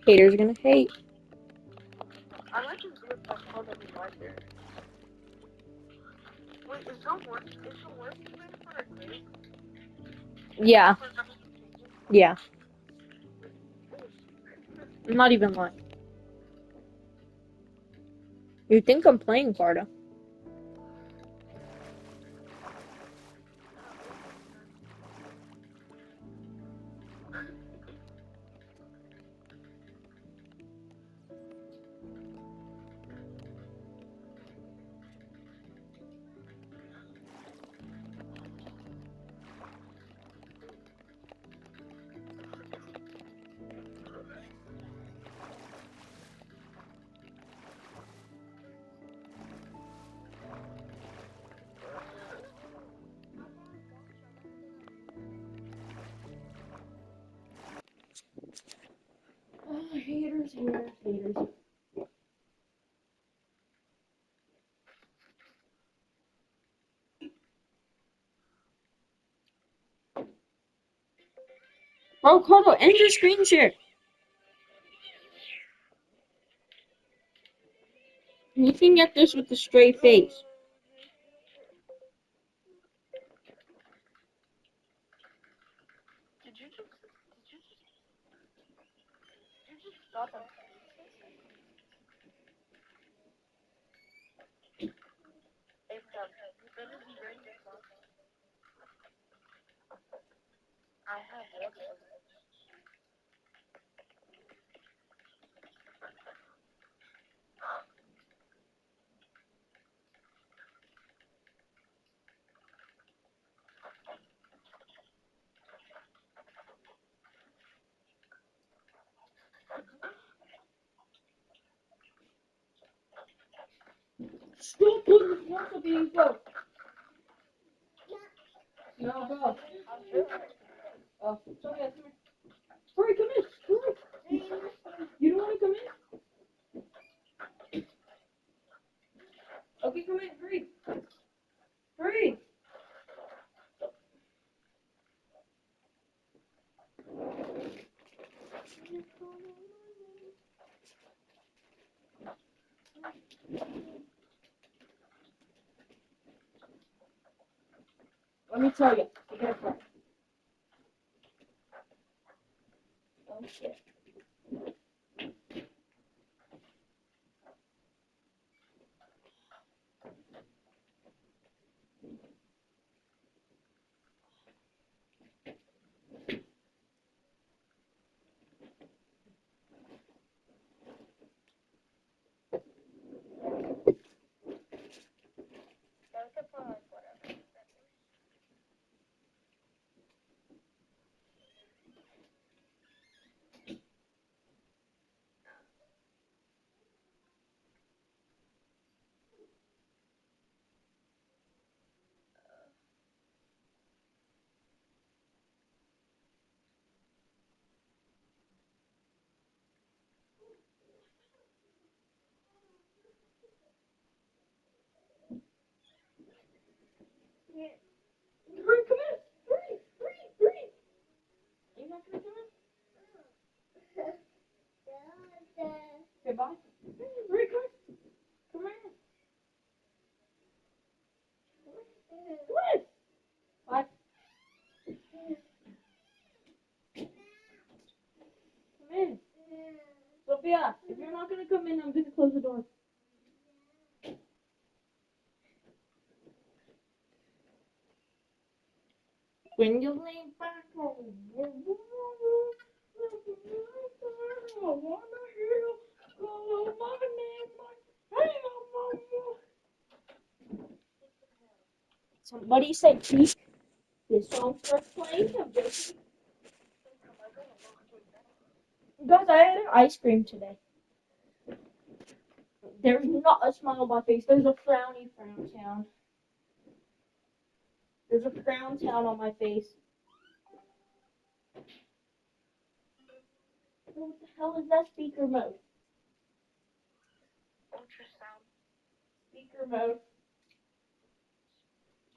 Haters gonna hate. I like his group that's called every library. Wait, is the working thing for a grade? Yeah, For just changes? yeah. Oh, I'm not even lying. You think I'm playing Carta? Oh, haters, haters, haters. Bro, Cardo, end your screen share. You can get this with a straight face. Did you just stop and Abraham, you better be ready to talk. I have work for you. Stop putting the force up in go. No, go. I'm sure. Oh, it's okay, come here. Hurry, come in. Hurry. You don't want to come in? Okay, come in. Hurry. Hurry. Let me tell you. You gotta cry. Oh, shit. That's the part, whatever. Hurry, come in. Hurry, hurry, hurry. Are you not gonna come in? Okay, bye. Hurry, come in. Come in. Come in. Bye. Come in. Sophia, if you're not gonna come in, I'm gonna close the door. When you leave back home, I wanna hear you call my name, hey, mama. Somebody said, "Keith, this song starts playing." I'm joking. Guys, I had an ice cream today. There's not a smile on my face. There's a frowny frown town. There's a frown town on my face. What the hell is that speaker mode? Ultrasound. Speaker mode.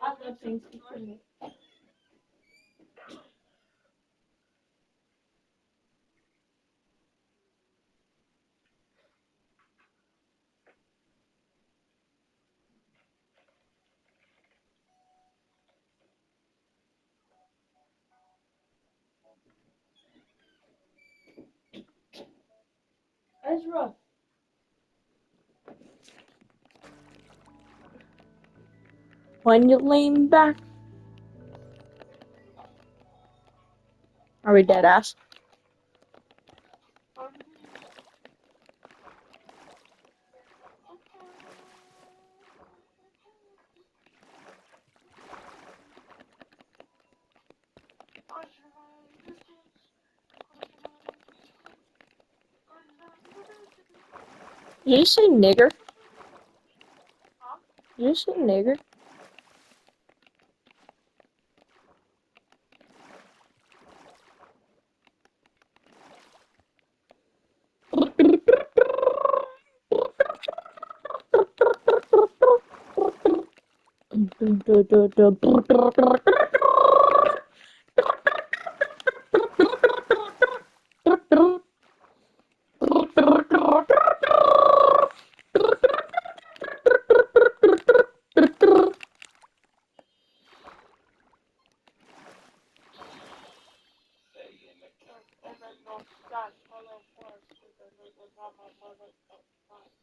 I love saying speaker mode. Ezra. When you lean back. Are we dead ass? Did you say nigger? Did you say nigger?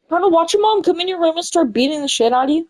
Carter, watch your mom come in your room and start beating the shit out of you.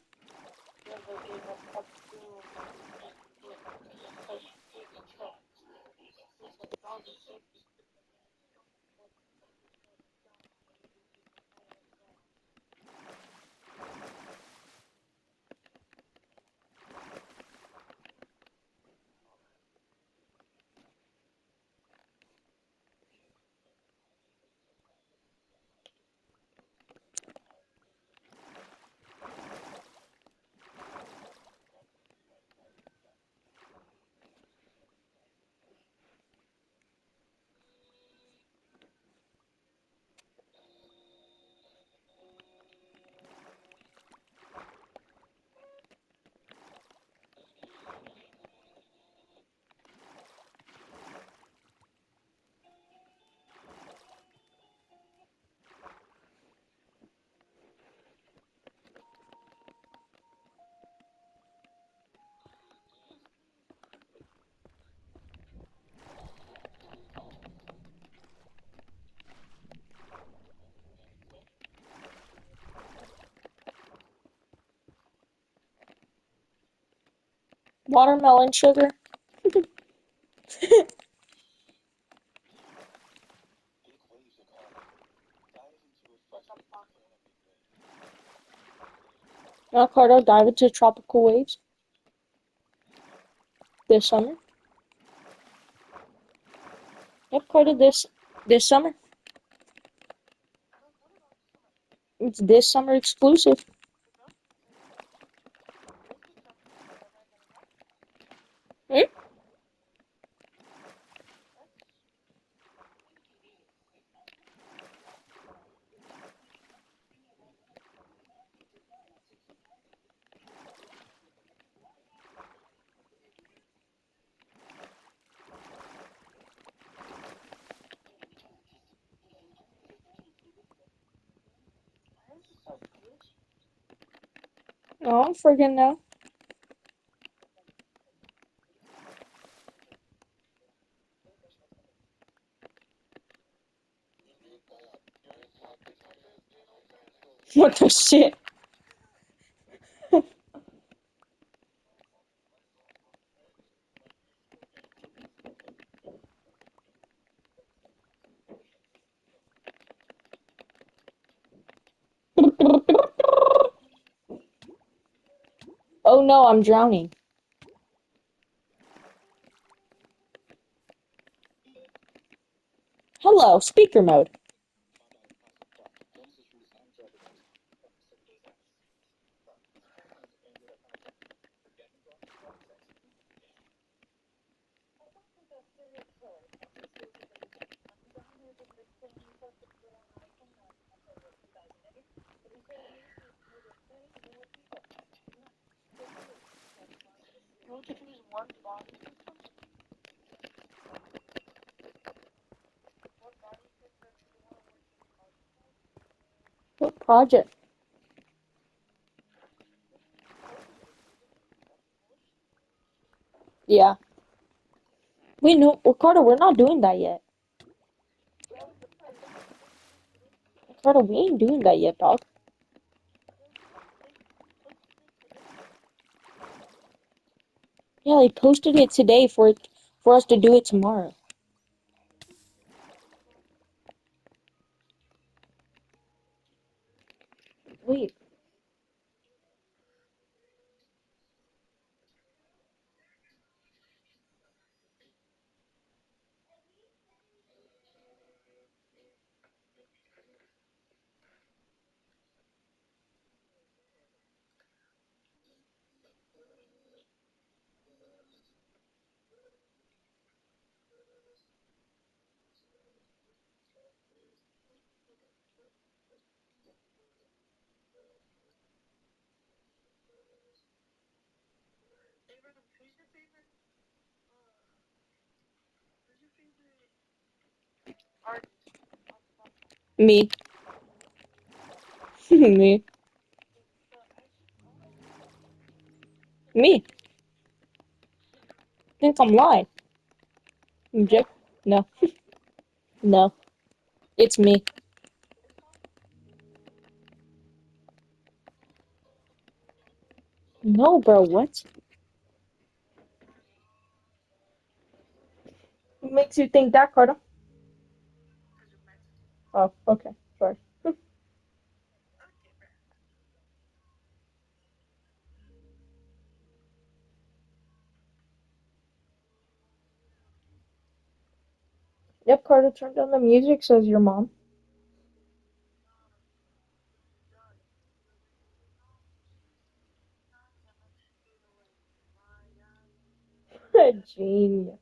Watermelon sugar. Now, Carter, dive into tropical waves this summer. Yep, Carter, this summer. It's this summer exclusive. Hmm? Oh, I'm friggin' know. What the shit? Oh no, I'm drowning. Hello, speaker mode. What project? Yeah. Wait, no, Ricardo, we're not doing that yet. Carter, we ain't doing that yet, dog. Yeah, they posted it today for us to do it tomorrow. Wait. Me. Me. Me. Think I'm lying. Jack? No. No. It's me. No, bro, what? What makes you think that, Carter? Oh, okay. Sorry. Yep, Carter, turn down the music, says your mom. Genius.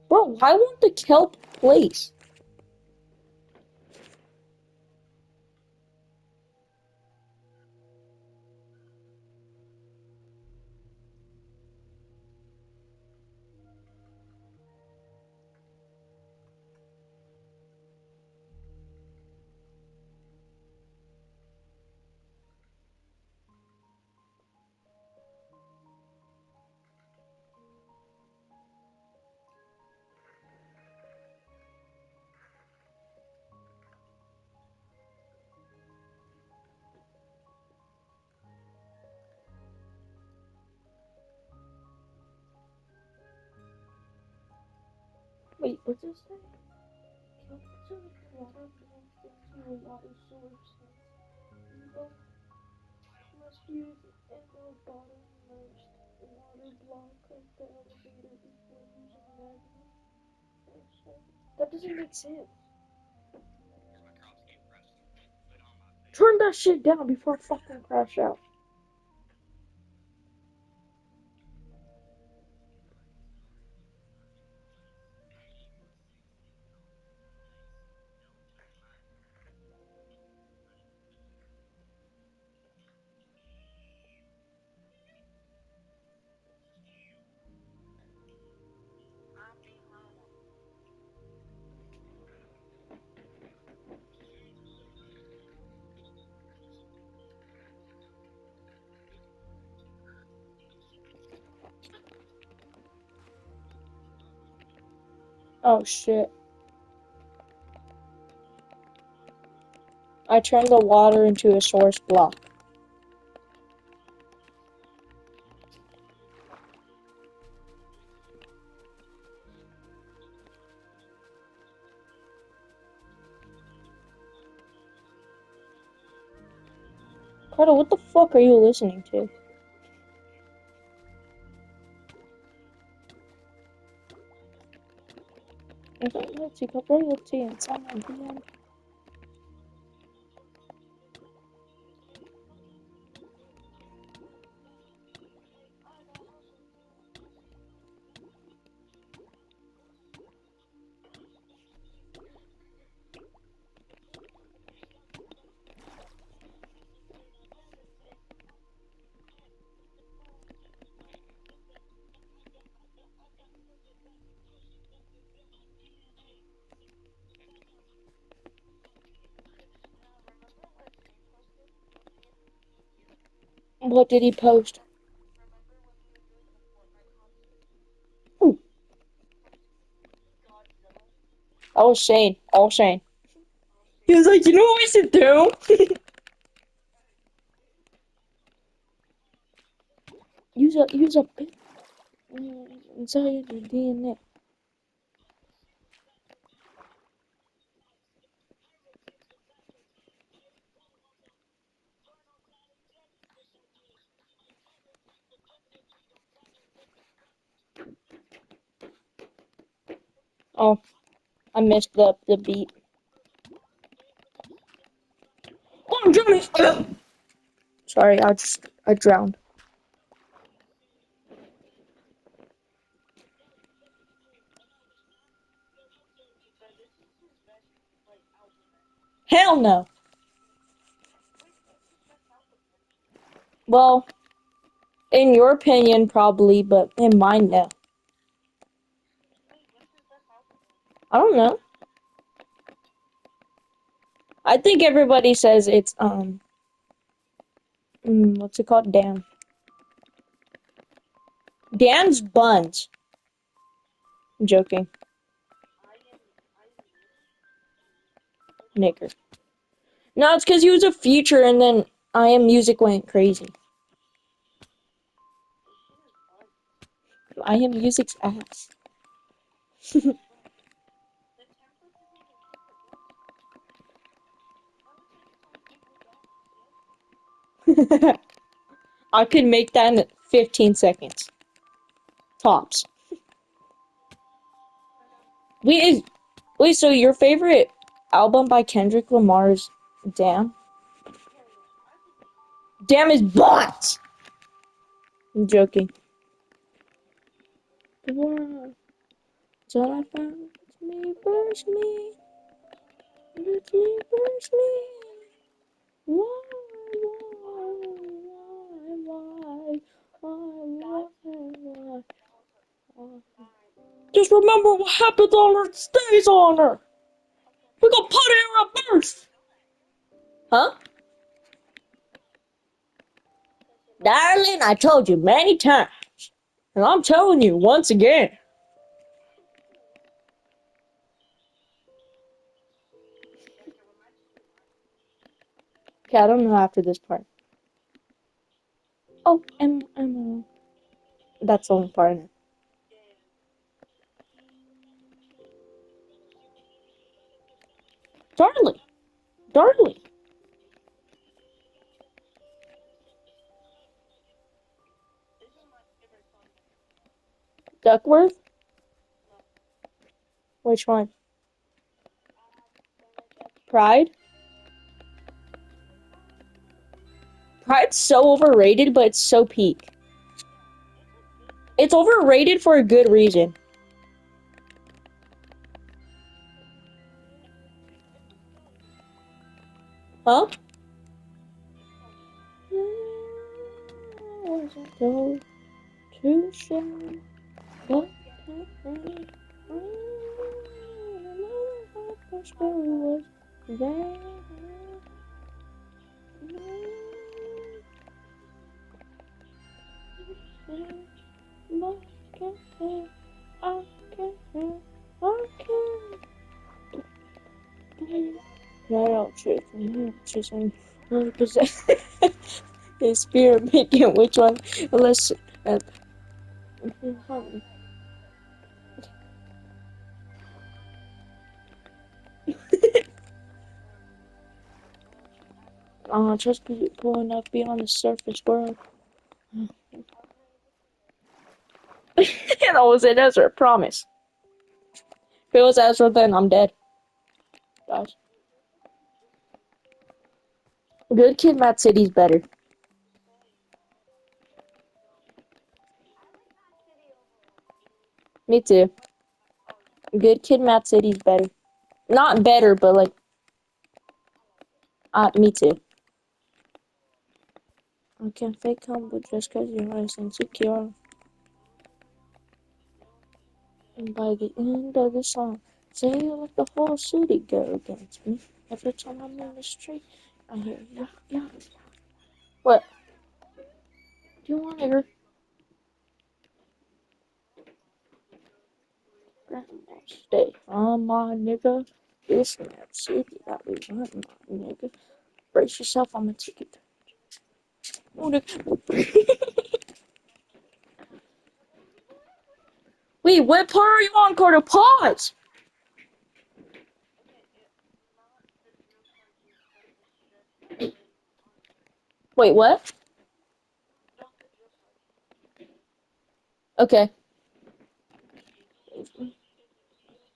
Bro, why won't the kelp place? Wait, what's this say? Kelp absorbs water moved into a water source. Ebo must use in the bottom most water block of the elevator before using magma. That doesn't make sense. Turn that shit down before I fucking crash out. Oh shit. I turned the water into a source block. Carter, what the fuck are you listening to? Royalty and sound at the end. What did he post? Ooh, that was Shane. All Shane. He was like, you know what we should do? use a bit inside your DNA. Oh, I missed the beat. Oh, Johnny! Sorry, I drowned. Hell no. Well, in your opinion, probably, but in mine, no. I don't know. I think everybody says it's what's it called? Dan's Buns. I'm joking. Knicker. No, it's because he was a feature, and then I Am Music went crazy. I Am Music's ass. I could make that in 15 seconds. Tops. Wait, so your favorite album by Kendrick Lamar is Damn? Damn is butt! I'm joking. Till I found me, burst me. Let me burst me. Why, why? Just remember what happens on her stays on her. We gonna put it in reverse. Huh? Darling, I told you many times. And I'm telling you once again. Okay, I don't know after this part. Oh, that's the only part in it. Darling. Duckworth? Which one? Pride? Pride's so overrated, but it's so peak. It's overrated for a good reason. Huh? Go to shine, but was there. No, she's in 100%. His spirit making which one? Unless. Just pulling up beyond the surface world. That was it, Ezra, promise. If it was Ezra, then I'm dead. Guys. Good Kid, Mad City's better. Me too. Good Kid, Mad City's better. Not better, but like, me too. I can't fake humble just cause you're nice and secure. And by the end of the song, say you let the whole city go against me. Every time I'm in the street, I hear, yeah. What? Do you want to hear Grandma stay on my nigga? This map city that we want, my nigga. Brace yourself, I'm a ticket. Oh, wait, what part are you on, Carter? Pause! Wait, what? Okay.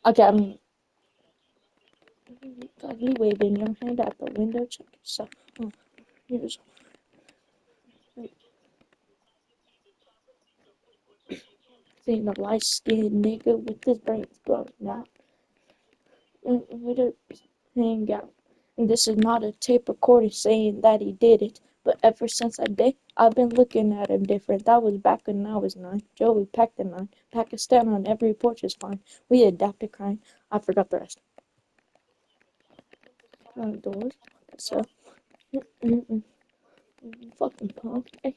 Okay, I'm ugly waving your hand out the window. Check yourself. Oh, here's seeing a light skinned nigga with his brains blown out. With a hang out. And this is not a tape recording saying that he did it. But ever since that day, I've been looking at him different. That was back when I was 9. Joey packed a 9. Pakistan on every porch is fine. We adapted crying. I forgot the rest. Doors. So, fucking punk. Hey.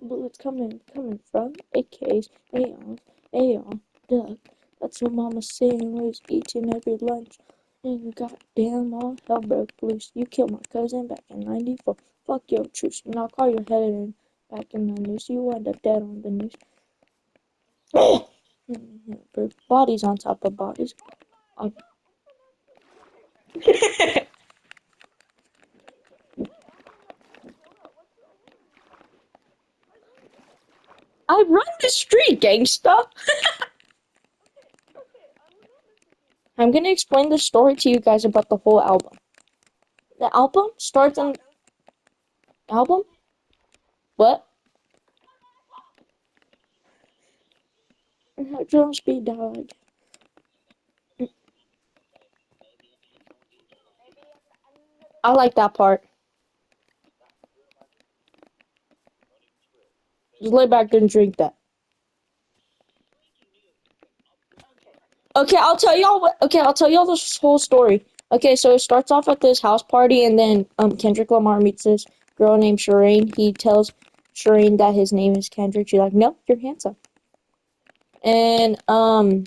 Bullets coming from AKs, AR, duck. That's what Mama saying was eating every lunch. And goddamn, all hell broke loose. You killed my cousin back in '94. Fuck your truce. And I'll call your head in back in the news. You wind up dead on the news. Bodies on top of bodies. I run the street, gangsta. I'm gonna explain the story to you guys about the whole album. The album starts in album. What? Drum speed dog. I like that part. Just lay back and drink that. Okay, I'll tell y'all what. Okay, I'll tell y'all this whole story. Okay, so it starts off at this house party, and then Kendrick Lamar meets this girl named Shireen. He tells Shireen that his name is Kendrick. She's like, "No, you're handsome." And no.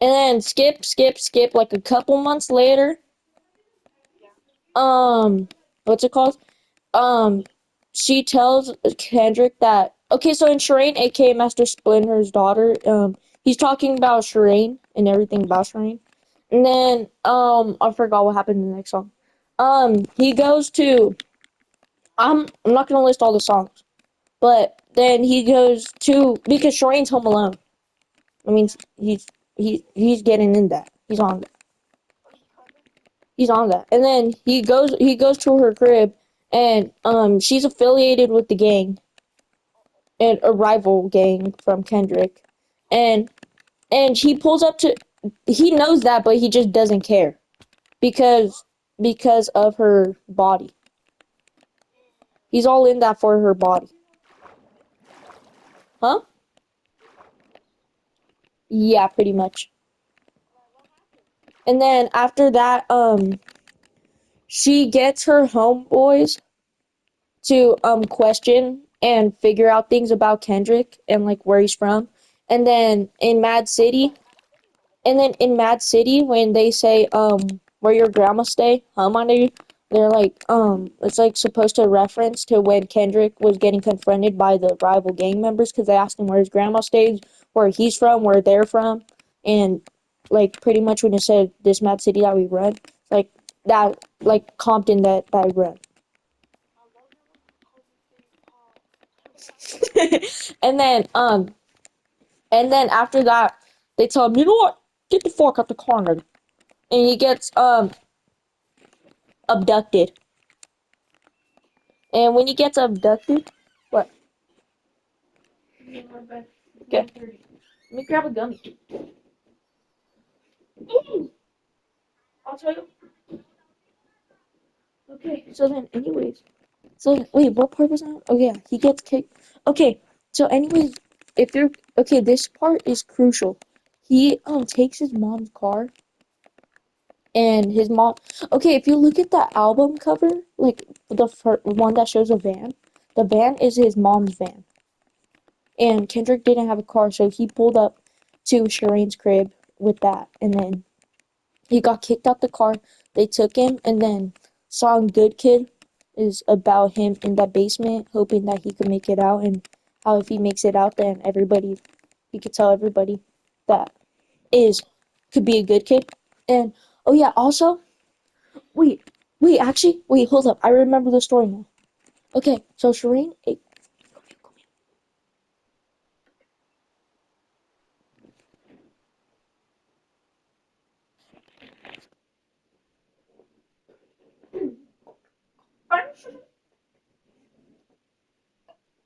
And then skip. Like a couple months later, what's it called? Um, she tells Kendrick that okay, so in Shireen, aka Master Splinter's daughter, he's talking about Shireen and everything about Shireen. And then I forgot what happened in the next song. He goes to I'm not gonna list all the songs, but then he goes to because Shireen's home alone. I mean he's getting in that. He's on that. And then he goes to her crib and she's affiliated with the gang and a rival gang from Kendrick. And he pulls up to he knows that but he just doesn't care because of her body. He's all in that for her body. Huh? Yeah, pretty much. And then after that she gets her homeboys to question and figure out things about Kendrick and like where he's from. And then in Mad City, when they say where your grandma stay, huh, my nigga? They're like it's like supposed to reference to when Kendrick was getting confronted by the rival gang members because they asked him where his grandma stays, where he's from, where they're from, and like pretty much when it said this Mad City that we run, like that like Compton that I run. and then um and then after that they tell him, you know what? Get the fuck out the car, nigga. And he gets abducted. And when he gets abducted, what? Okay. Let me grab a gummy. I'll tell you. Okay, so then anyways. So wait, what part was that? Oh yeah, he gets kicked. Okay, so anyways, if you're okay, this part is crucial. He takes his mom's car And his mom. Okay, if you look at the album cover, like one that shows a van, the van is his mom's van. And Kendrick didn't have a car, so he pulled up to Shireen's crib with that, and then he got kicked out the car. They took him, and then song "Good Kid" is about him in that basement, hoping that he could make it out, and how if he makes it out, then he could tell everybody that is could be a good kid. And oh yeah, also wait, actually, hold up, I remember the story now. Okay, so Shireen, hey, come here.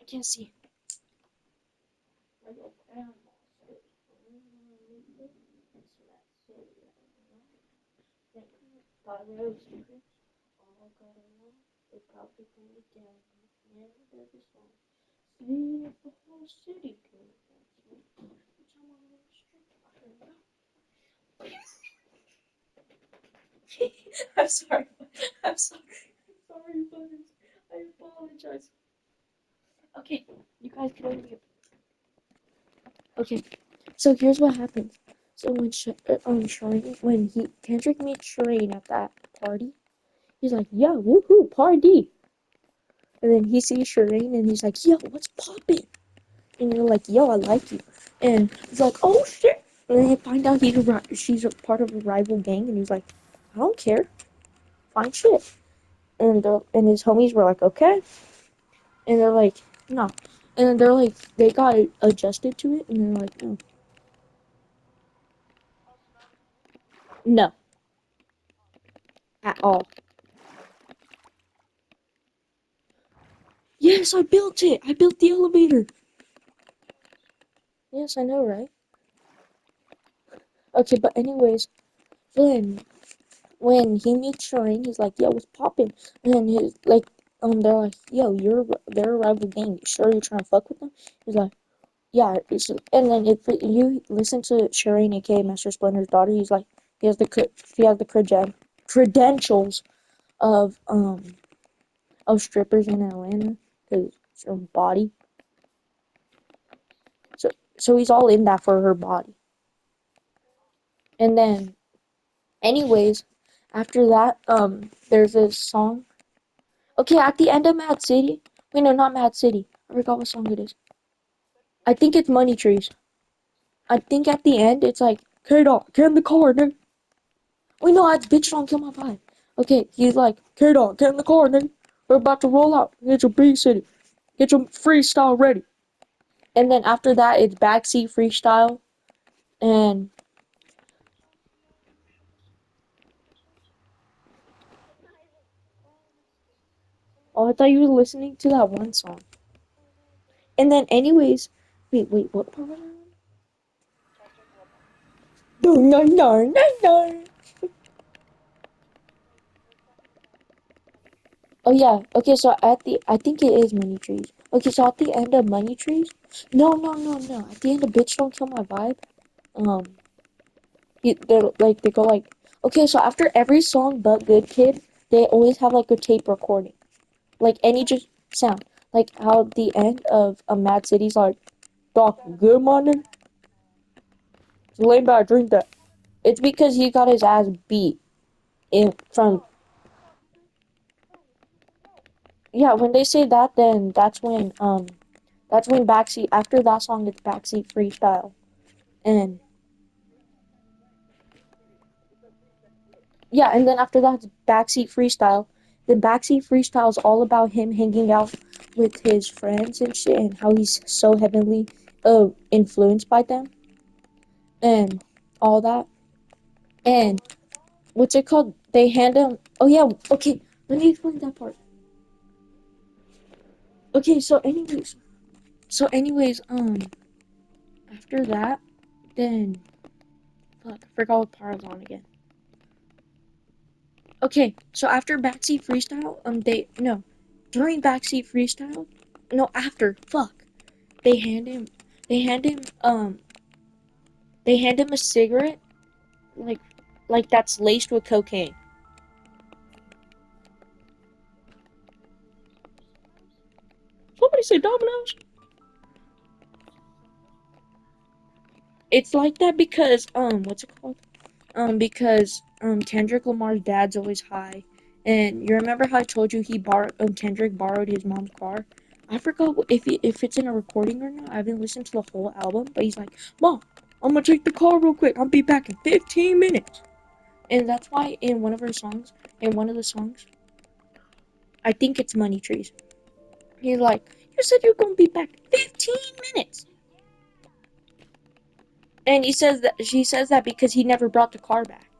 I can't see. I'm sorry. I'm sorry. I'm sorry, brothers. I apologize. Okay, you guys can only. Okay, so here's what happens. So Shireen, when Kendrick meets Shireen at that party, he's like, "Yo, woohoo, party!" And then he sees Shireen, and he's like, "Yo, what's poppin'?" And you're like, "Yo, I like you." And he's like, "Oh shit!" And then he find out she's a part of a rival gang, and he's like, "I don't care, fine shit." And his homies were like, "Okay," and they're like, "No," and then they're like, they got adjusted to it, and they're like, "No, no, at all." Yes, I built it. I built the elevator. Yes, I know, right? Okay, but anyways, then when he meets Shireen, he's like, "Yo, what's poppin'?" And then his like, they're like, "Yo, they're a rival gang. You sure you're trying to fuck with them?" He's like, "Yeah." And then if you listen to Shireen, aka Master Splinter's daughter, he's like, he has the credentials of strippers in Atlanta because her body. So he's all in that for her body. And then anyways, after that, there's this song. Okay, at the end of Mad City. Wait, no, not Mad City. I forgot what song it is. I think it's Money Trees. I think at the end it's like, K-Dog, get in the car, nigga. Wait, no, it's Bitch Don't Kill My Vibe. Okay, he's like, K-Dog, get in the car, nigga. We're about to roll out. Get your B City. Get your freestyle ready. And then after that, it's Backseat Freestyle. And, oh, I thought you were listening to that one song. And then, anyways, wait, what part was I on? No, no, no, no, no. Oh yeah. Okay, so I think it is Money Trees. Okay, so at the end of Money Trees, no, no, no, no. At the end of Bitch Don't Kill My Vibe, um, they go like, okay, so after every song but Good Kid, they always have like a tape recording, like any just sound, like how the end of a Mad City's like, Doc, good morning, lay back, drink that. It's because he got his ass beat in from. Yeah, when they say that, then that's when Backseat, after that song, it's Backseat Freestyle. And yeah, and then after that, it's Backseat Freestyle. Then Backseat Freestyle is all about him hanging out with his friends and shit, and how he's so heavily influenced by them and all that. And what's it called? They hand him. Oh yeah, okay. Let me explain that part. Okay, after that, then fuck, I forgot what part I was on again. Okay, so after Backseat Freestyle, during Backseat Freestyle, no, after, fuck, they hand him, they hand him, they hand him a cigarette, like, like that's laced with cocaine. Somebody say Domino's. It's like that because what's it called? Because Kendrick Lamar's dad's always high, and you remember how I told you Kendrick borrowed his mom's car. I forgot if it's in a recording or not. I haven't listened to the whole album, but he's like, "Mom, I'm gonna take the car real quick. I'll be back in 15 minutes." And that's why in one of the songs, I think it's Money Trees. He's like, "You said you're gonna be back in 15 minutes," and she says that because he never brought the car back.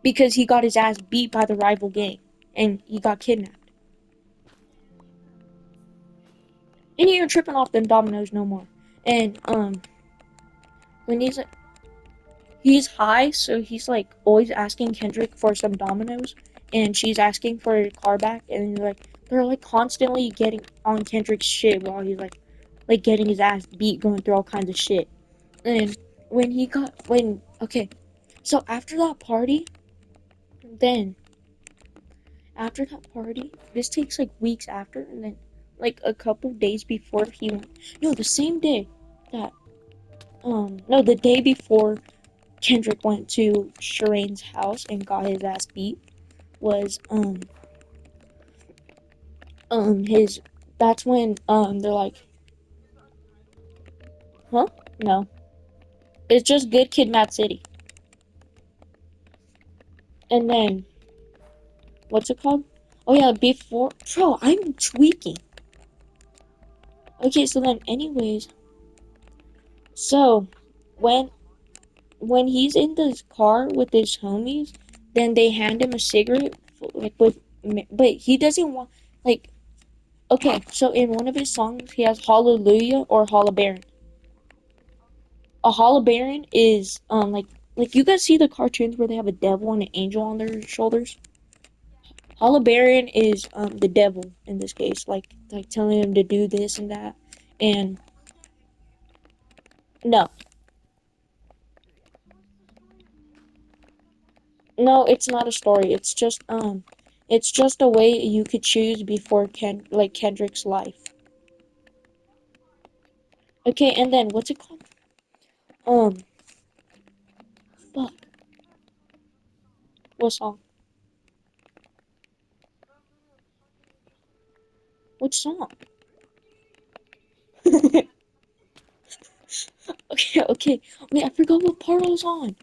Because he got his ass beat by the rival gang and he got kidnapped. And he ain't tripping off them dominoes no more. And when he's high, so he's like always asking Kendrick for some dominoes, and she's asking for her car back, and they're like constantly getting on Kendrick's shit while he's like getting his ass beat, going through all kinds of shit. And so then after that party, this takes like weeks after, and then like a couple days before he went. No, the same day that no, the day before Kendrick went to Shireen's house and got his ass beat was his. That's when they're like, huh? No, it's just Good Kid, Mad City. And then what's it called? Oh yeah, before bro, I'm tweaking. Okay, so then anyways, so when he's in the car with his homies, then they hand him a cigarette, like but he doesn't want like. Okay, so in one of his songs, he has Hallelujah or Baron. A Baron is like you guys see the cartoons where they have a devil and an angel on their shoulders. Baron is the devil in this case, like telling him to do this and that, and no, no, it's not a story. It's just a way you could choose before Kendrick's life. Okay, and then what's it called? Um, fuck, what song? Which song? Okay. Wait, I forgot what part I was on.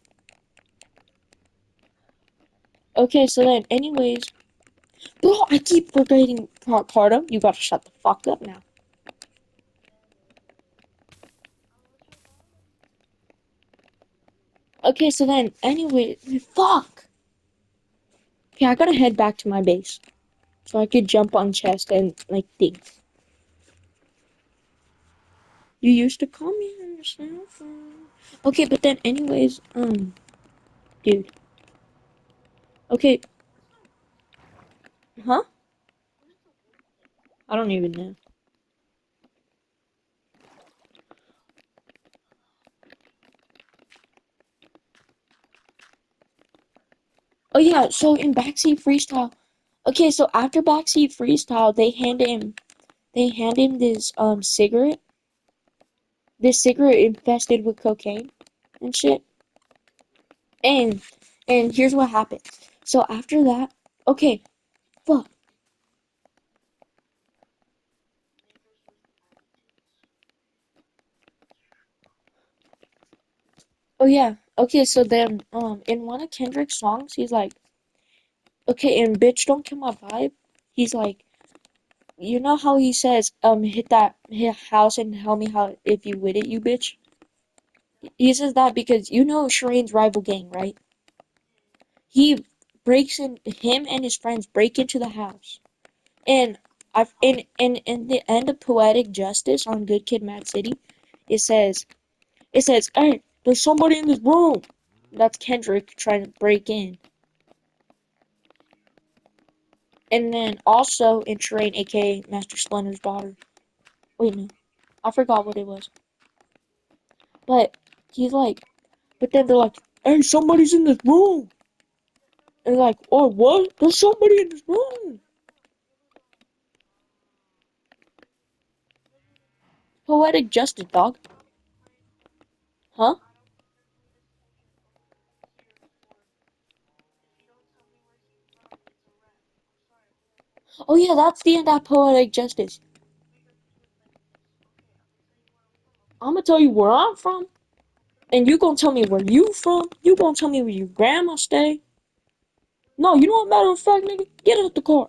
Okay, so then, anyways, bro, I keep forgetting Cardo. You gotta shut the fuck up now. Okay, so then, anyway, fuck. Okay, I gotta head back to my base so I could jump on chest and like things. You used to call me on your cell phone. Okay, but then, anyways, dude. Okay, huh? I don't even know. Oh yeah, so in Backseat Freestyle. Okay, so after Backseat Freestyle, they hand him this cigarette. This cigarette infested with cocaine and shit. And here's what happened. So after that, okay, fuck. Oh yeah. Okay, so then in one of Kendrick's songs, he's like, okay, and bitch don't kill my vibe. He's like, you know how he says, hit house and tell me how if you with it, you bitch? He says that because you know Shireen's rival gang, right? He him and his friends break into the house. And I've in the end of Poetic Justice on Good Kid, Mad City, it says hey, there's somebody in this room. That's Kendrick trying to break in. And then also in Terrain, aka Master Splinter's daughter. Wait, no, I forgot what it was. But he's like, but then they're like, hey, somebody's in this room. And like, oh, what? There's somebody in this room. Poetic justice, dog. Huh? Oh yeah, that's the end of poetic justice. I'm gonna tell you where I'm from, and you gonna tell me where you from. You gonna tell me where your grandma stay. No, you know what? Matter of fact, nigga, get out the car.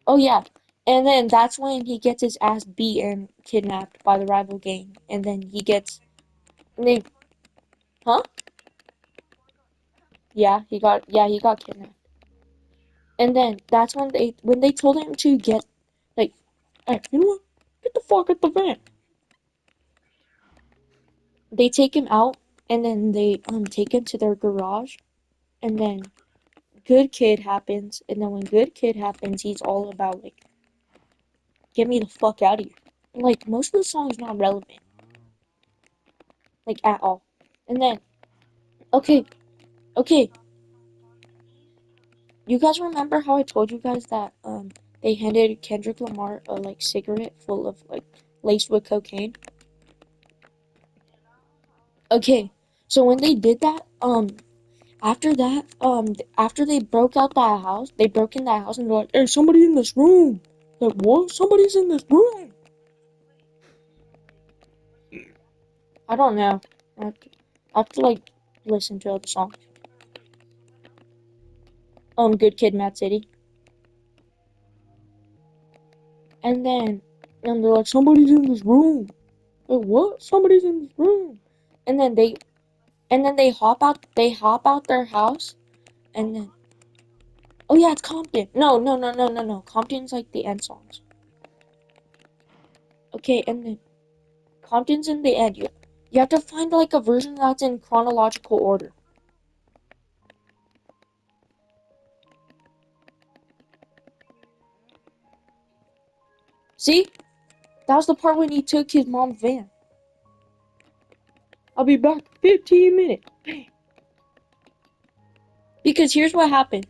Oh yeah, and then that's when he gets his ass beat and kidnapped by the rival gang, and then he gets, and they, huh? Yeah, he got kidnapped. And then that's when they told him to get, like, hey, you know what? Get the fuck out the van. They take him out, and then they take him to their garage, and then Good Kid happens, and then when Good Kid happens, he's all about like, get me the fuck out of here. Like most of the song is not relevant, like at all. And then okay, okay, you guys remember how I told you guys that they handed Kendrick Lamar a like cigarette full of like laced with cocaine? Okay, so when they did that, after that, after they broke out that house, they broke in that house and they're like, "Hey, somebody in this room!" Like, what? Somebody's in this room. I don't know. I have to like listen to other songs. Good Kid, Mad City, and then they're like, "Somebody's in this room." Like, what? Somebody's in this room. And then they hop out. They hop out their house, and then oh yeah, it's Compton. No. Compton's like the end songs. Okay, and then Compton's in the end. You have to find like a version that's in chronological order. See? That was the part when he took his mom's van. I'll be back 15 minutes. Because here's what happened.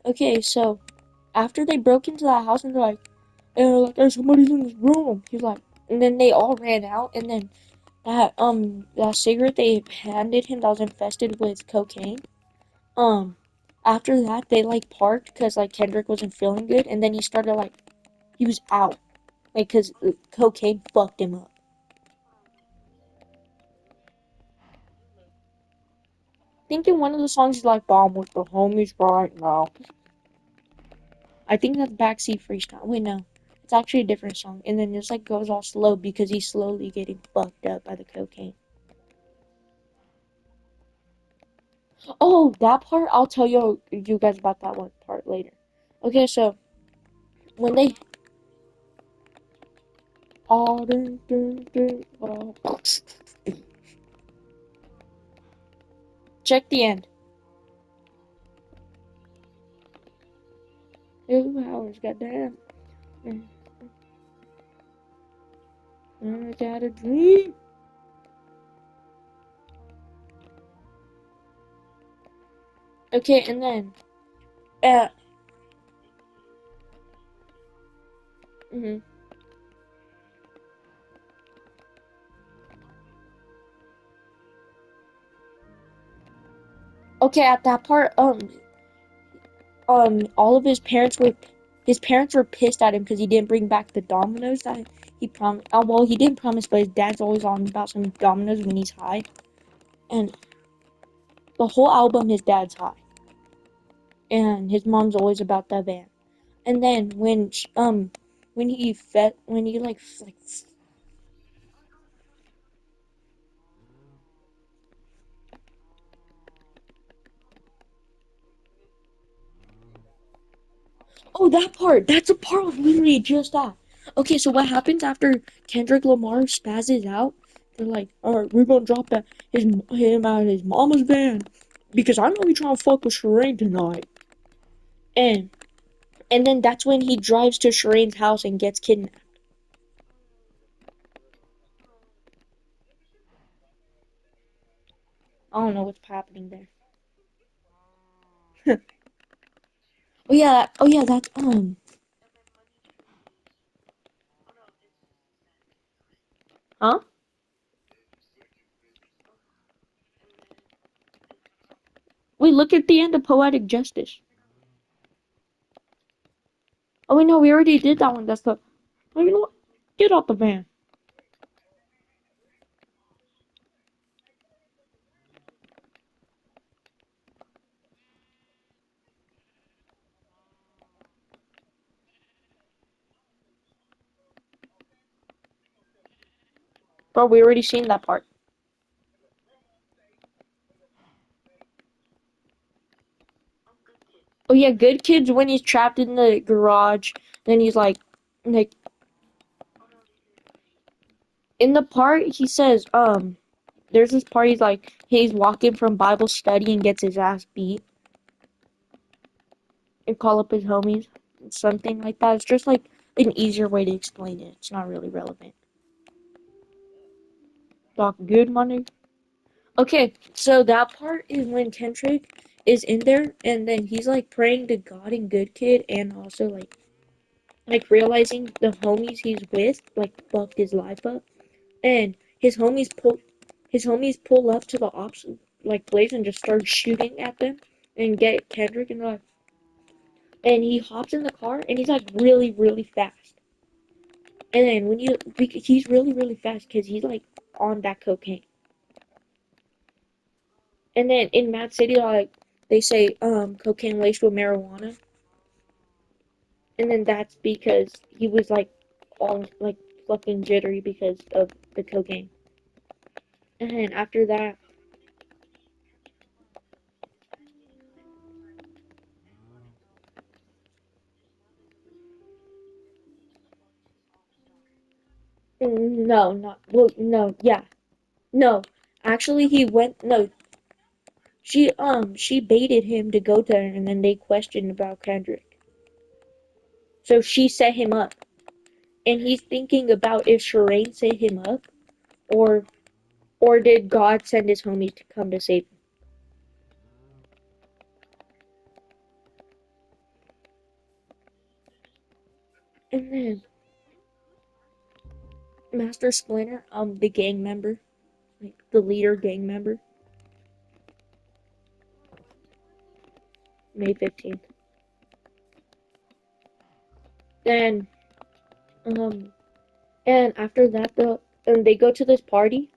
Okay, so after they broke into that house and they're like, "Hey, somebody's in this room." He's like, and then they all ran out, and then that cigarette they handed him that was infested with cocaine. Um, After that they like parked because like Kendrick wasn't feeling good, and then he started like he was out like because cocaine fucked him up. I think in one of the songs he's like, "Bomb with the homies right now." I think that's Backseat Freestyle. Wait, no. It's actually a different song. And then it's like goes all slow because he's slowly getting fucked up by the cocaine. Oh, that part, I'll tell you guys about that one part later. Okay, so when they all check the end. 2 hours, goddamn. I got a dream. Okay, and then uh, mhm. Okay, at that part, all of his parents were pissed at him because he didn't bring back the dominoes that he promised. Well, he didn't promise, but his dad's always on about some dominoes when he's high, and the whole album his dad's high, and his mom's always about that van. And then when he like oh, that part, that's a part of literally just that. Okay, so what happens after Kendrick Lamar spazzes out? They're like, all right, we're gonna drop him out of his mama's van because I know he's trying to fuck with Shireen tonight. And and then that's when he drives to Shireen's house and gets kidnapped. I don't know what's happening there. Oh yeah, that's huh? Wait, look at the end of Poetic Justice. Oh wait, no, we already did that one. That's the. Oh, you know what? Get out the van. Bro, we already seen that part. Oh yeah, Good Kid's when he's trapped in the garage. Then he's like in the part he says, there's this part he's walking from Bible study and gets his ass beat and call up his homies, something like that. It's just like an easier way to explain it. It's not really relevant. Doc Good money. Okay, so that part is when Kendrick is in there and then he's like praying to God and Good Kid and also like realizing the homies he's with like fucked his life up and his homies pull up to the ops like place and just start shooting at them and get Kendrick and he hops in the car and he's like really really fast and then he's really really fast because he's like on that cocaine and then in Mad City like they say cocaine laced with marijuana and then that's because he was like all like fucking jittery because of the cocaine and then after that no not well no yeah no actually he went no she baited him to go there and then they questioned about Kendrick. So she set him up. And he's thinking about if Shireen set him up or or did God send his homies to come to save him. And then Master Splinter, the gang member, like the leader gang member, May 15th. Then um and after that they go to this party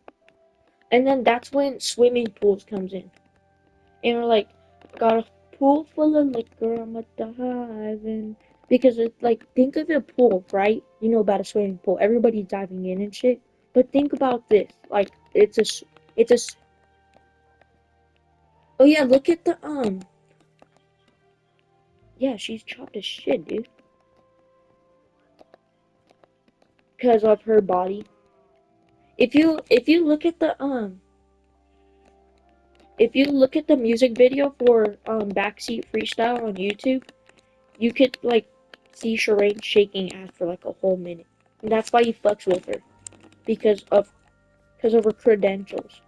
and then that's when swimming pools comes in. And we're like, got a pool full of liquor, I'ma dive in. Because it's like, think of a pool, right? You know about a swimming pool. Everybody's diving in and shit. But think about this. Like, it's a, oh yeah, look at the, yeah, she's chopped as shit, dude. Because of her body. If you look at the music video for, Backseat Freestyle on YouTube, you could, like, see Sheree shaking ass for, like, a whole minute. And that's why he fucks with her. because of because of her credentials.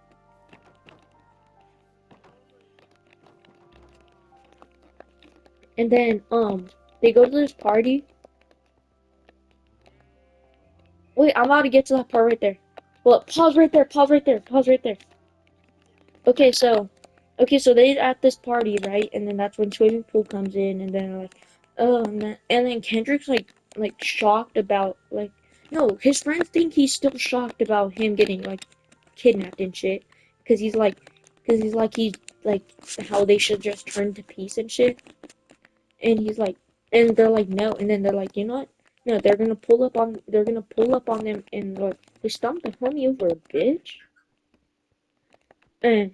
And then they go to this party. Wait, I'm about to get to that part right there. Well, pause right there, pause right there, pause right there. Okay, so they at this party, right? And then that's when swimming pool comes in and then like oh and then Kendrick's like shocked about like no, his friends think he's still shocked about him getting like kidnapped and shit. Cause he's like how they should just turn to peace and shit. And he's like, and they're like, no. And then they're like, you know what? No, they're gonna pull up on them and like, they stomped the homie over a bitch. And,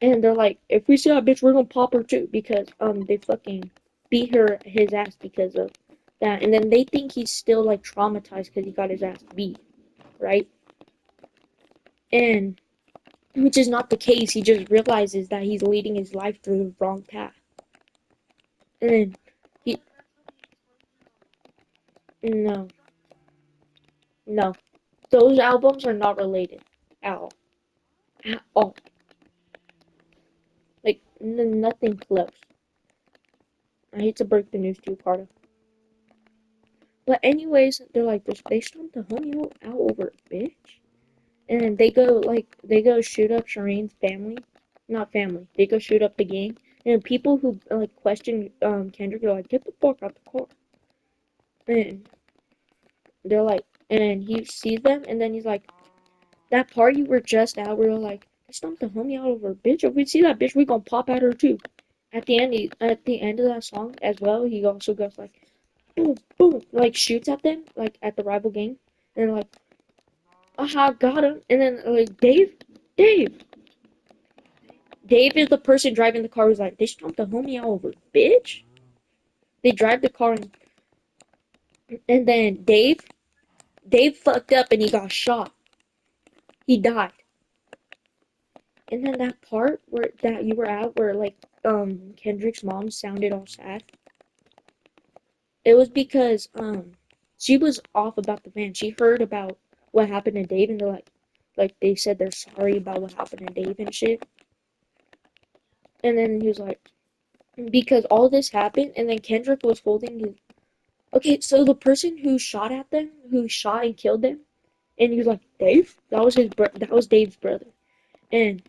and they're like, if we see that bitch, we're gonna pop her too. Because, they fucking beat his ass because of that. And then they think he's still like traumatized because he got his ass beat, right? And, which is not the case. He just realizes that he's leading his life through the wrong path. And then, he, no, no. Those albums are not related at all. at all. Like nothing close. I hate to break the news to you, Carter. But anyways, they're like they stomped the homie out over a bitch, and they go shoot up Shireen's family, not family. They go shoot up the gang, and people who like question Kendrick are like, get the fuck out the car, and they're like, and he sees them, and then he's like, that part you were just at, where you're like, they stomped the homie out over a bitch. If we see that bitch, we gonna pop at her too. At the end of that song as well, he also goes like, boom, boom, like shoots at them, like at the rival gang, and they're like, aha, got him. And then like Dave, Dave is the person driving the car who's like, they stomped the homie out over, bitch. They drive the car, and then Dave fucked up and he got shot. He died. And then that part where that you were at, where like Kendrick's mom sounded all sad. It was because she was off about the van. She heard about what happened to Dave, and they're like they said they're sorry about what happened to Dave and shit. And then he was like, because all this happened, and then Kendrick was holding his. Okay, so the person who shot at them, who shot and killed them, and he was like, Dave, that was Dave's brother, and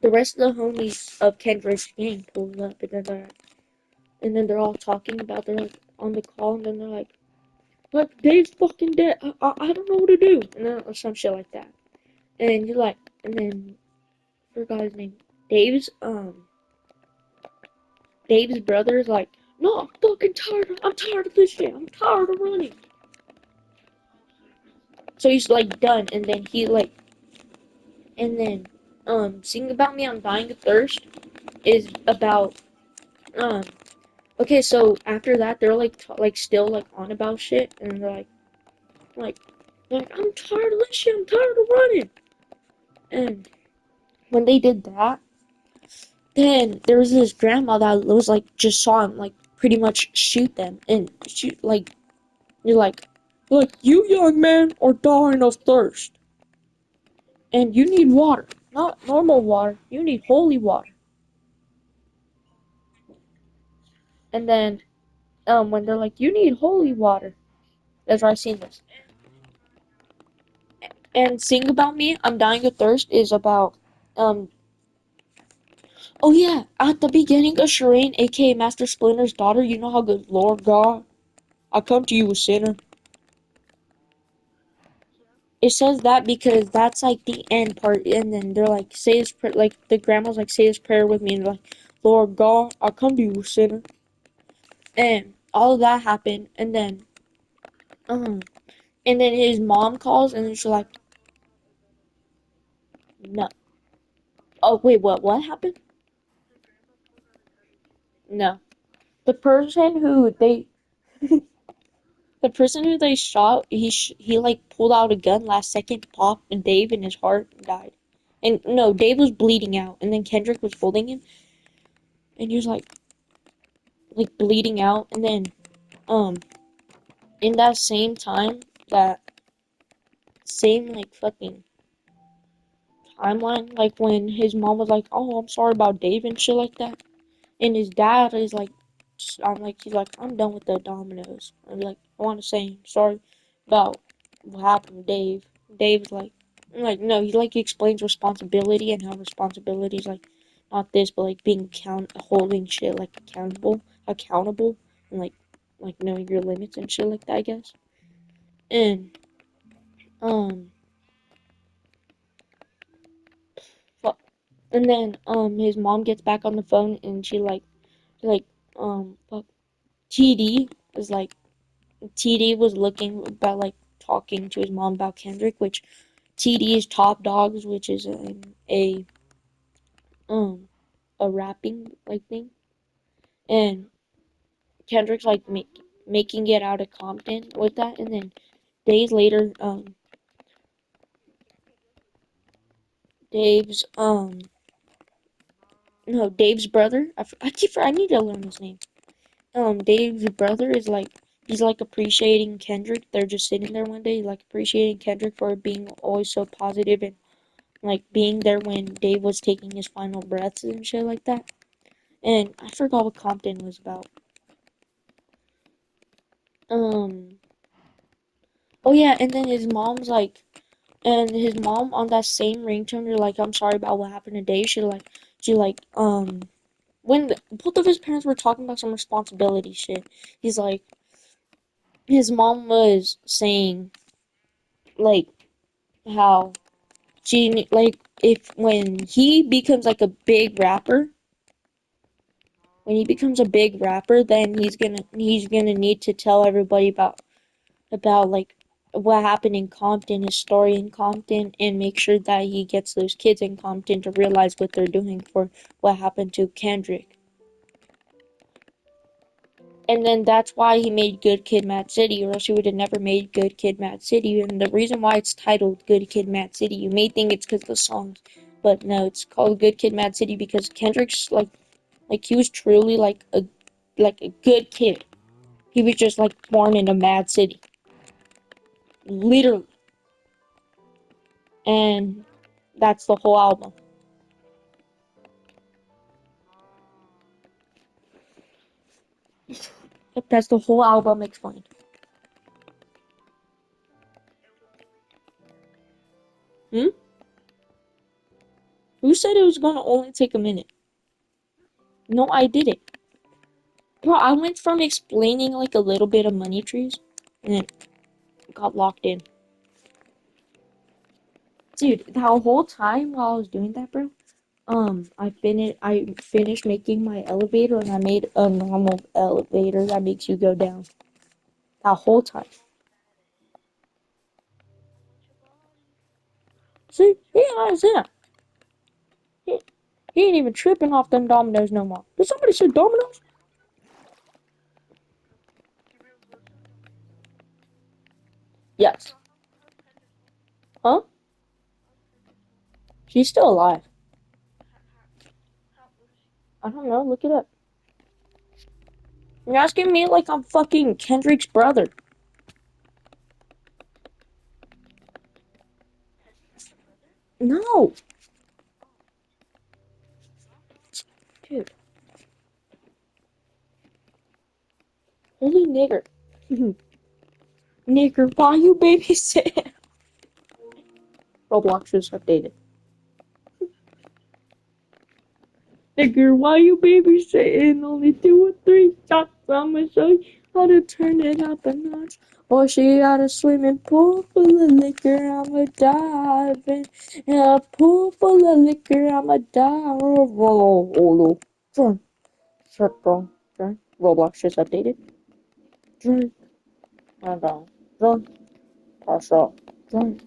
the rest of the homies of Kendrick's gang pulled up, and then they're all talking about they're like on the call, and then they're like Dave's fucking dead. I don't know what to do, and then or some shit like that, and you're like, and then I forgot his name, Dave's Dave's brother is like, no, I'm fucking tired. I'm tired of this shit. I'm tired of running. So he's like done, and then and then Sing About Me, I'm Dying of Thirst is about um. Okay, so after that, they're like still like on about shit, and like, like I'm tired of this shit. I'm tired of running. And when they did that, then there was this grandma that was like just saw him like pretty much shoot them, and shoot like you're like you young men are dying of thirst, and you need water, not normal water. You need holy water. And then when they're like you need holy water, that's where I seen this. And Sing About Me, I'm Dying of Thirst is about um. Oh yeah, at the beginning of Shireen, aka Master Splinter's daughter, you know how good Lord God, I come to you a sinner. It says that because that's like the end part, and then they're like, say this prayer, like the grandma's like, say this prayer with me, and they're like, Lord God, I come to you a sinner. And all of that happened, um, and then his mom calls, and then she's like, no. Oh wait, what happened? No. The person who they The person who they shot, he like pulled out a gun last second, popped and Dave in his heart and died. And no, Dave was bleeding out, and then Kendrick was holding him, and he was like bleeding out, and then um in that same time, that same like fucking timeline, like when his mom was like, "Oh, I'm sorry about Dave" and shit like that, and his dad is like, he's like, I'm done with the dominoes. I'm like, I want to say sorry about what happened to Dave. Dave's like, no, he explains responsibility and how responsibility is like not this, but like being holding shit like accountable, and like knowing your limits and shit like that, I guess. And um, fuck. And then his mom gets back on the phone, and like fuck. TD is like TD was looking about like talking to his mom about Kendrick, which TD is Top Dogs, which is um a rapping like thing, and Kendrick's like making it out of Compton with that, and then days later, Dave's no Dave's brother, I need to learn his name. Dave's brother is like he's like appreciating Kendrick. They're just sitting there one day, like appreciating Kendrick for being always so positive and like being there when Dave was taking his final breaths and shit like that. And I forgot what Compton was about. Oh yeah, and then his mom's like, and his mom on that same ringtone, you're like, I'm sorry about what happened today. She like, when both of his parents were talking about some responsibility shit, he's like, his mom was saying, like, how like, if, when he becomes like a big rapper, when he becomes a big rapper, then he's gonna need to tell everybody about like what happened in Compton, his story in Compton, and make sure that he gets those kids in Compton to realize what they're doing for what happened to Kendrick. And then that's why he made Good Kid, Mad City, or else he would have never made Good Kid, Mad City. And the reason why it's titled Good Kid, Mad City, you may think it's because of the songs, but no, it's called Good Kid, Mad City because Kendrick's like he was truly like a good kid. He was just like born in a mad city, literally, and that's the whole album. Yep, that's the whole album explained. Hmm? Who said it was gonna only take a minute? No, I didn't. Bro, I went from explaining like a little bit of money trees and then got locked in. Dude, that whole time while I was doing that, bro, I finished making my elevator and I made a normal elevator that makes you go down. That whole time. See, he has that. He, he ain't even tripping off them dominoes no more. Did somebody say dominoes? Yes. Huh? She's still alive. I don't know, look it up. You're asking me like I'm fucking Kendrick's brother. No, dude. Holy nigger. Nigger, why you babysit? Roblox just updated. Nigger, why you babysitting? Only 2 or 3 shots. I'ma show you how to turn it up a notch. Oh, she got a swimming pool full of liquor. I'ma dive in a pool full of liquor. I'ma dive. Drunk. Shut bro. Drunk. Roblox just updated. Drunk. I'm down. Drunk. Pass out. Drunk.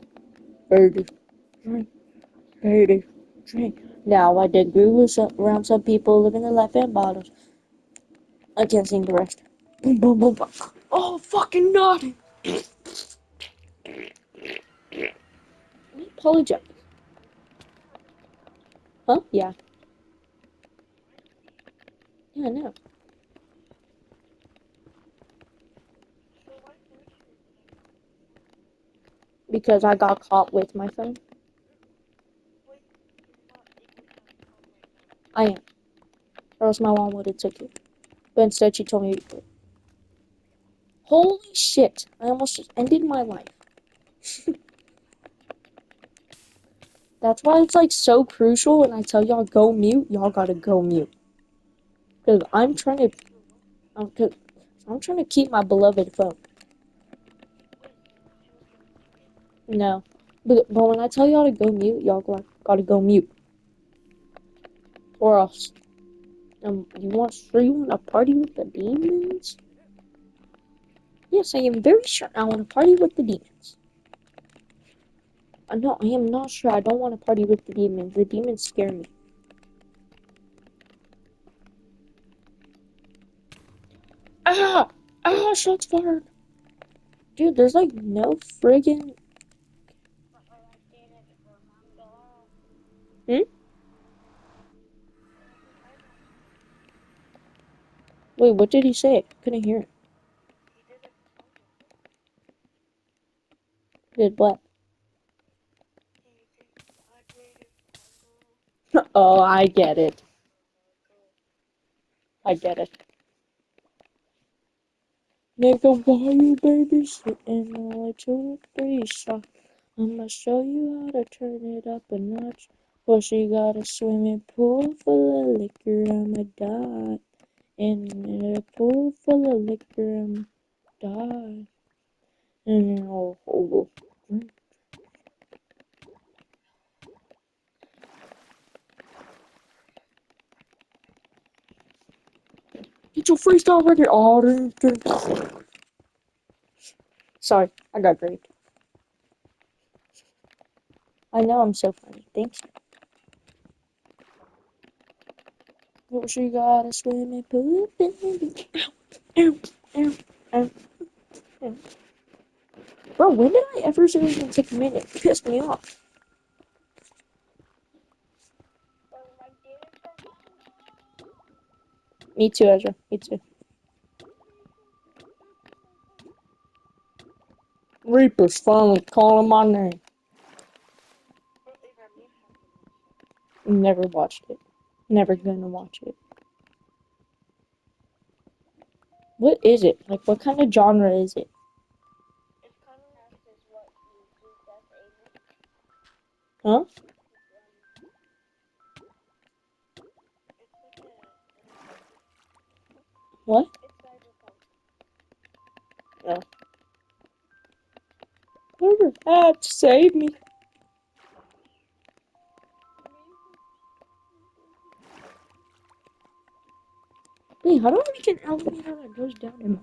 Baby. Drink. Baby. Drink. Now I did Google around some people living in left-hand bottles. I can't sing the rest. Boom, boom, boom, boom. Oh, fucking naughty. I apologize. Huh? Yeah. Yeah, I know. Because I got caught with my phone. I am. Or else my mom would have took it. But instead she told me to quit. Holy shit. I almost just ended my life. That's why it's like so crucial when I tell y'all go mute, y'all gotta go mute. Because cause I'm trying to keep my beloved phone. No. But when I tell y'all to go mute, y'all gotta go mute. Or else. You want to party with the demons? Yes, I am very sure I want to party with the demons. No, I am not sure. I don't want to party with the demons. The demons scare me. Ah! Ah! Shots fired! Dude, there's like no friggin'. Hmm? Wait, what did he say? Couldn't hear it. Did what? Oh, I get it. I get it. Nigga, why you babysitting all like 2 or 3 shots? I'ma show you how to turn it up a notch. Well, she got a swimming pool full of liquor, I'ma die. In a pool full of liquor, I'ma die. And get your freestyle record. Oh, sorry, I got great. I know I'm so funny. Thanks. Well, she got a swimming pool. Ow, ow, ow, ow. Bro, when did I ever say it was gonna take a minute? It pissed me off. Me too, Ezra. Me too. Reaper's finally calling my name. Never watched it. Never gonna watch it. What is it? Like, what kind of genre is it? Huh? What? No. Whoever had to save me. Wait, how do I make an elevator that goes down in my...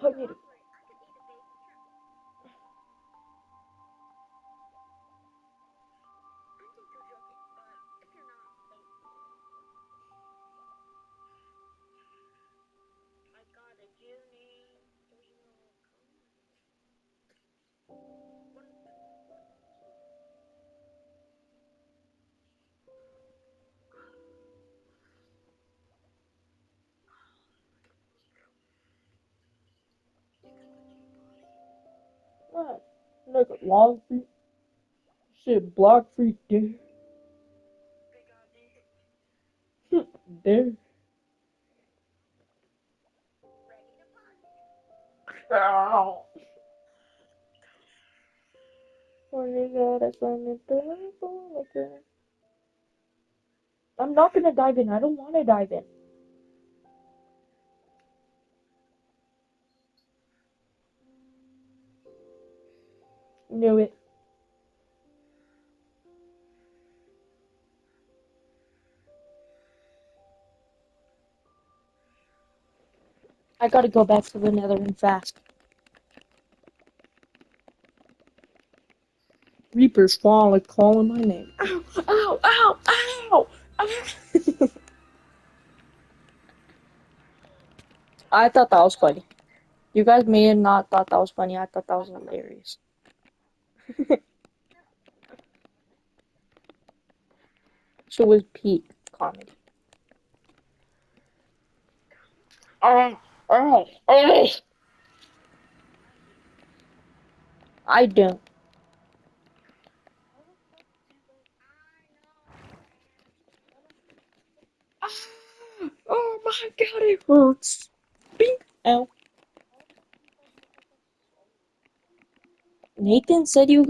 I need what? Like a log free? Shit, block free there. There. Ow. When you got a swimming pool, like a... I'm not gonna dive in. I don't want to dive in. Knew it. I gotta go back to the nether and fast. Reaper's finally calling my name. Ow! Ow! Ow! Ow! Ow! I thought that was funny. You guys may have not thought that was funny. I thought that was hilarious. So it was peak comedy. Oh, oh, oh. I don't. Ah, oh my god, it hurts. Bing. Ow. Nathan said you